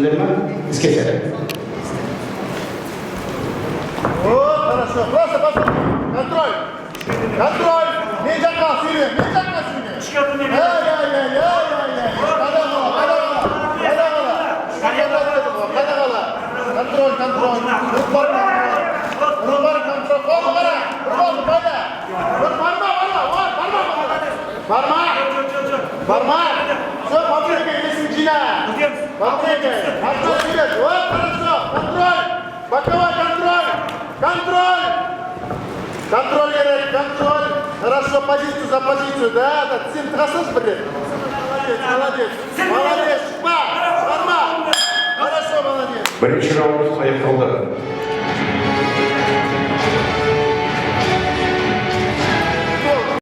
түсіндіңіздер ма? Іске сәлем. Вот, хорошо. Просто контроль. Контроль. Не жаққа сөйле. Контроль. Барма. Все, паприка, есін жина. Паприка. Вот, хорошо. Контроль. Боковой контроль. Контроль керек, контроль. Хорошо, позицию за позицию. Да, сен тығасыз бір рет. Молодец. Шықпа. Барма. Хорошо, молодец. Бірінші раунд аяқталды.